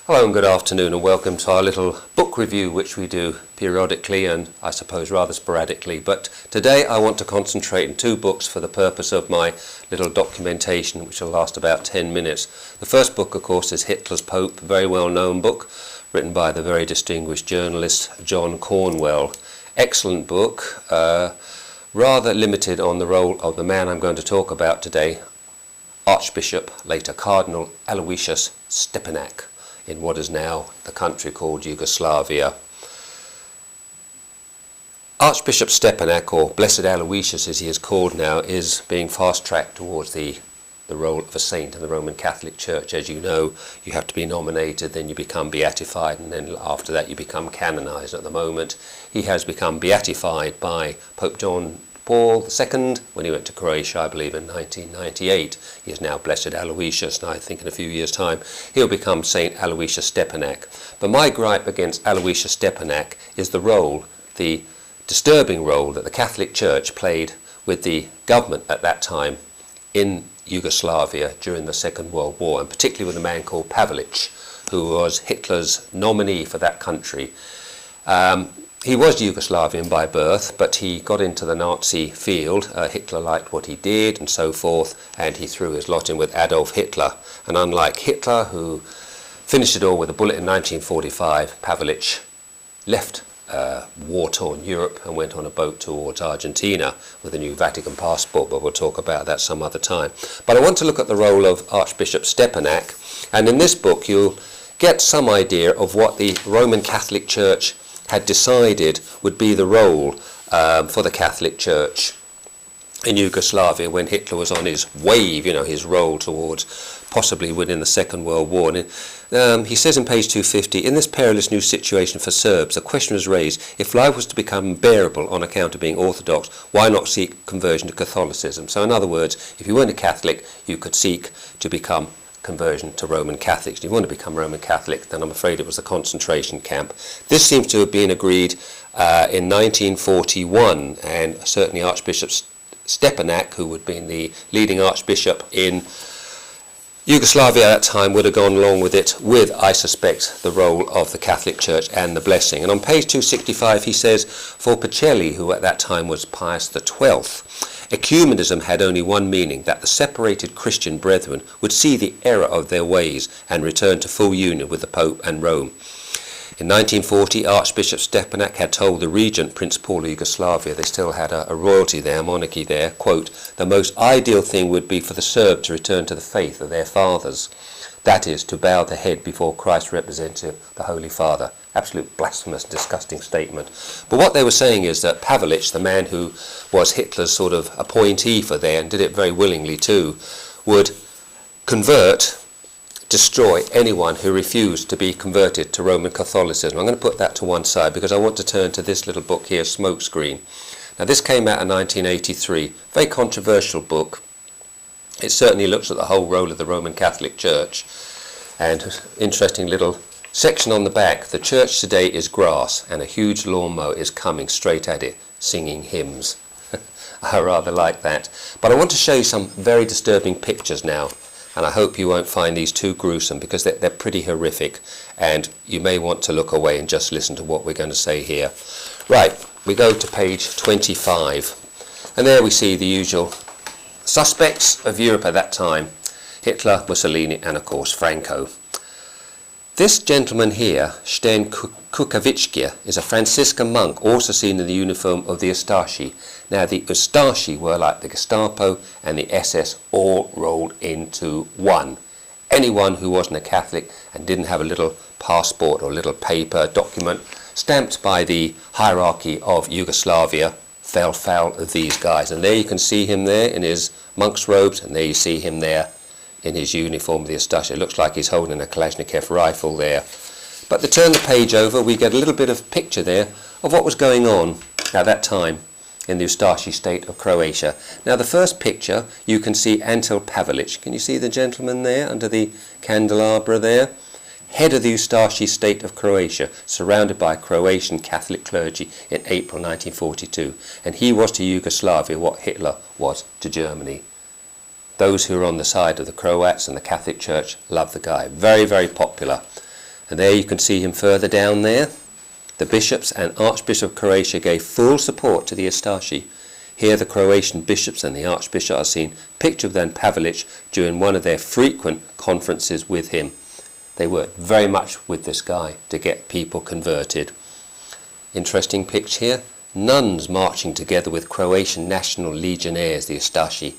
Hello and good afternoon and welcome to our little book review which we do periodically and I suppose rather sporadically, but today I want to concentrate on two books for the purpose of my little documentation which will last about 10 minutes. The first book of course is Hitler's Pope, a very well known book written by the very distinguished journalist John Cornwell. Excellent book, rather limited on the role of the man I'm going to talk about today, Archbishop, later Cardinal Aloysius Stepinac, in what is now the country called Yugoslavia. Archbishop Stepinac, or Blessed Aloysius as he is called now, is being fast-tracked towards the role of a saint in the Roman Catholic Church. As you know, you have to be nominated, then you become beatified, and then after that you become canonized. At the moment, he has become beatified by Pope John Paul II when he went to Croatia, I believe, in 1998. He is now Blessed Aloysius, and I think in a few years' time he'll become Saint Aloysius Stepinac. But my gripe against Aloysius Stepinac is the disturbing role that the Catholic Church played with the government at that time in Yugoslavia during the Second World War, and particularly with a man called Pavelic, who was Hitler's nominee for that country. He was Yugoslavian by birth, but he got into the Nazi field. Hitler liked what he did and so forth, and he threw his lot in with Adolf Hitler. And unlike Hitler, who finished it all with a bullet in 1945, Pavelic left war-torn Europe and went on a boat towards Argentina with a new Vatican passport, but we'll talk about that some other time. But I want to look at the role of Archbishop Stepinac, and in this book you'll get some idea of what the Roman Catholic Church had decided would be the role for the Catholic Church in Yugoslavia when Hitler was on his wave, his roll towards possibly winning the Second World War. And he says in page 250, in this perilous new situation for Serbs, the question was raised, if life was to become unbearable on account of being Orthodox, why not seek conversion to Catholicism? So in other words, if you weren't a Catholic, you could seek to become conversion to Roman Catholics. If you want to become Roman Catholic, then I'm afraid it was a concentration camp. This seems to have been agreed in 1941, and certainly Archbishop Stepinac, who would have been the leading archbishop in Yugoslavia at that time, would have gone along with it, with, I suspect, the role of the Catholic Church and the blessing. And on page 265 he says, for Pacelli, who at that time was Pius XII, ecumenism had only one meaning, that the separated Christian brethren would see the error of their ways and return to full union with the Pope and Rome. In 1940, Archbishop Stepinac had told the regent, Prince Paul of Yugoslavia, they still had a royalty there, a monarchy there, quote, the most ideal thing would be for the Serb to return to the faith of their fathers. That is, to bow the head before Christ's representative, the Holy Father. Absolute blasphemous, disgusting statement. But what they were saying is that Pavelic, the man who was Hitler's sort of appointee for there, and did it very willingly too, would destroy anyone who refused to be converted to Roman Catholicism. I'm going to put that to one side because I want to turn to this little book here, Smokescreen. Now this came out in 1983, very controversial book. It certainly looks at the whole role of the Roman Catholic Church, and interesting little section on the back, the church today is grass and a huge lawnmower is coming straight at it, singing hymns. I rather like that. But I want to show you some very disturbing pictures now, and I hope you won't find these too gruesome because they're pretty horrific, and you may want to look away and just listen to what we're going to say here. Right, we go to page 25, and there we see the usual suspects of Europe at that time, Hitler, Mussolini, and of course Franco. This gentleman here, Sten Kukavichkia, is a Franciscan monk also seen in the uniform of the Ustashi. Now the Ustashi were like the Gestapo and the SS all rolled into one. Anyone who wasn't a Catholic and didn't have a little passport or a little paper document stamped by the hierarchy of Yugoslavia fell foul of these guys. And there you can see him there in his monk's robes, and there you see him there in his uniform of the Ustashi. It looks like he's holding a Kalashnikov rifle there. But to turn the page over, we get a little bit of picture there of what was going on at that time in the Ustashi state of Croatia. Now the first picture, you can see Ante Pavelic. Can you see the gentleman there under the candelabra there? Head of the Ustashi state of Croatia, surrounded by Croatian Catholic clergy in April 1942. And he was to Yugoslavia what Hitler was to Germany. Those who are on the side of the Croats and the Catholic Church love the guy. Very, very popular. And there you can see him further down there. The bishops and Archbishop of Croatia gave full support to the Ustashi. Here the Croatian bishops and the Archbishop are seen pictured with Pavelic during one of their frequent conferences with him. They worked very much with this guy to get people converted. Interesting picture here. Nuns marching together with Croatian National Legionnaires, the Ustashi.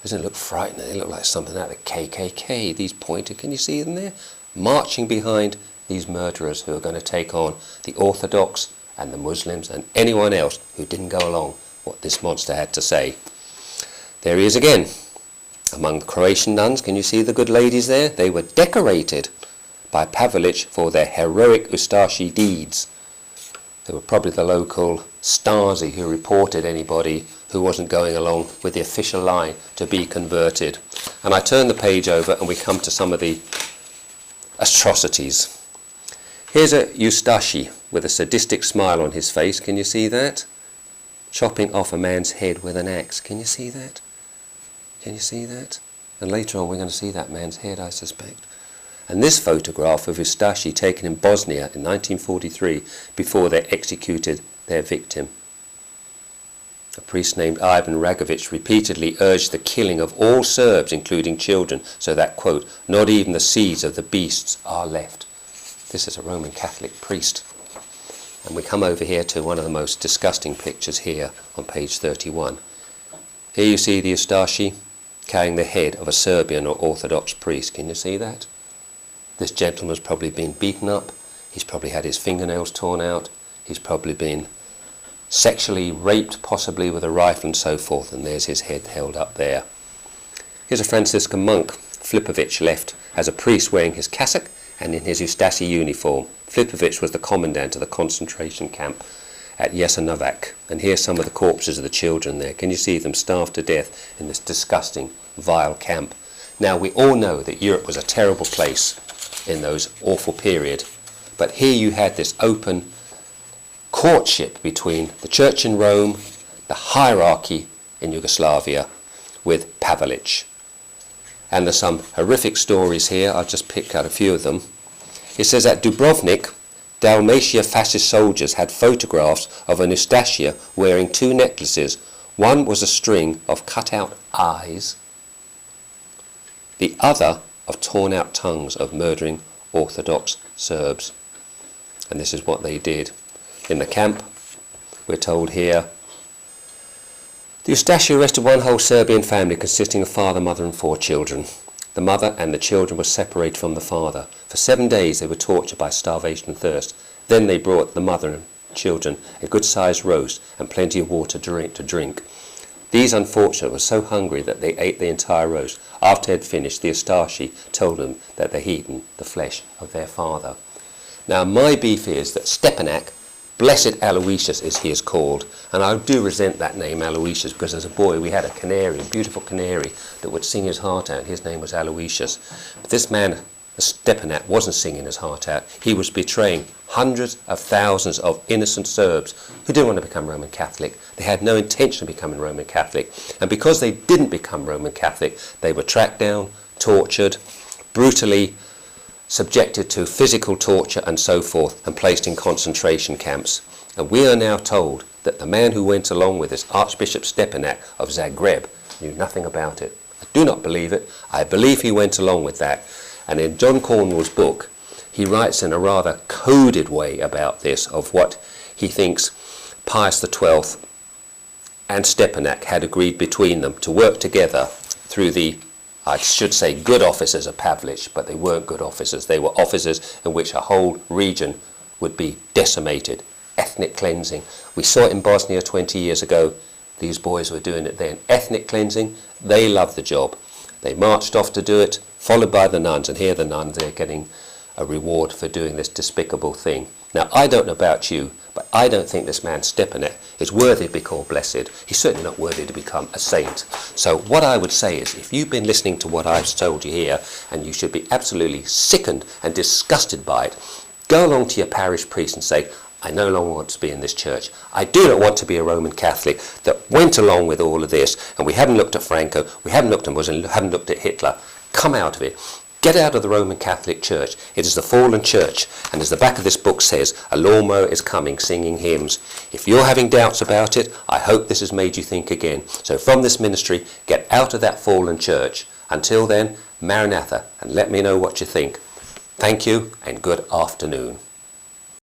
Doesn't it look frightening? They look like something out of the KKK, these pointed. Can you see them there? Marching behind these murderers who are going to take on the Orthodox and the Muslims and anyone else who didn't go along what this monster had to say. There he is again. Among the Croatian nuns, can you see the good ladies there? They were decorated by Pavelic for their heroic Ustashi deeds. They were probably the local Stasi who reported anybody who wasn't going along with the official line to be converted. And I turn the page over and we come to some of the atrocities. Here's a Ustashi with a sadistic smile on his face. Can you see that? Chopping off a man's head with an axe. Can you see that? Can you see that? And later on we're going to see that man's head, I suspect. And this photograph of Ustashi taken in Bosnia in 1943 before they executed their victim. A priest named Ivan Ragovic repeatedly urged the killing of all Serbs, including children, so that, quote, not even the seeds of the beasts are left. This is a Roman Catholic priest. And we come over here to one of the most disgusting pictures here on page 31. Here you see the Ustashi carrying the head of a Serbian or Orthodox priest. Can you see that? This gentleman's probably been beaten up. He's probably had his fingernails torn out. He's probably been sexually raped, possibly with a rifle and so forth. And there's his head held up there. Here's a Franciscan monk, Flipovic, left as a priest wearing his cassock and in his Ustashi uniform. Flipovic was the commandant of the concentration camp at Jasenovac. And here's some of the corpses of the children there. Can you see them starved to death in this disgusting, vile camp? Now, we all know that Europe was a terrible place in those awful period, but here you had this open courtship between the church in Rome, the hierarchy in Yugoslavia, with Pavelic. And there's some horrific stories here. I'll just pick out a few of them. It says at Dubrovnik, Dalmatia fascist soldiers had photographs of an Ustashia wearing two necklaces. One was a string of cut-out eyes, the other of torn-out tongues of murdering Orthodox Serbs. And this is what they did. In the camp, we're told here, the Ustashi arrested one whole Serbian family consisting of father, mother and 4 children. The mother and the children were separated from the father. For 7 days they were tortured by starvation and thirst. Then they brought the mother and children a good-sized roast and plenty of water to drink. These unfortunate were so hungry that they ate the entire roast. After they had finished, the Ustashi told them that they had eaten the flesh of their father. Now my beef is that Stepinac, Blessed Aloysius as he is called, and I do resent that name Aloysius because as a boy we had a canary, a beautiful canary that would sing his heart out. His name was Aloysius. But this man, Stepinac, wasn't singing his heart out. He was betraying hundreds of thousands of innocent Serbs who didn't want to become Roman Catholic. They had no intention of becoming Roman Catholic. And because they didn't become Roman Catholic, they were tracked down, tortured, brutally subjected to physical torture and so forth, and placed in concentration camps. And we are now told that the man who went along with this, Archbishop Stepinac of Zagreb, knew nothing about it. I do not believe it. I believe he went along with that. And in John Cornwell's book, he writes in a rather coded way about this, of what he thinks Pius XII and Stepinac had agreed between them to work together through the, I should say, good officers of Pavelic, but they weren't good officers. They were officers in which a whole region would be decimated. Ethnic cleansing. We saw it in Bosnia 20 years ago. These boys were doing it then. Ethnic cleansing. They loved the job. They marched off to do it, followed by the nuns. And here the nuns, they're getting a reward for doing this despicable thing. Now, I don't know about you, but I don't think this man Stepinac is worthy to be called blessed. He's certainly not worthy to become a saint. So what I would say is, if you've been listening to what I've told you here, and you should be absolutely sickened and disgusted by it, go along to your parish priest and say, I no longer want to be in this church. I do not want to be a Roman Catholic that went along with all of this, and we haven't looked at Franco, we haven't looked at Muslim, haven't looked at Hitler. Come out of it. Get out of the Roman Catholic Church. It is the fallen church. And as the back of this book says, a lawnmower is coming singing hymns. If you're having doubts about it, I hope this has made you think again. So from this ministry, get out of that fallen church. Until then, Maranatha, and let me know what you think. Thank you and good afternoon.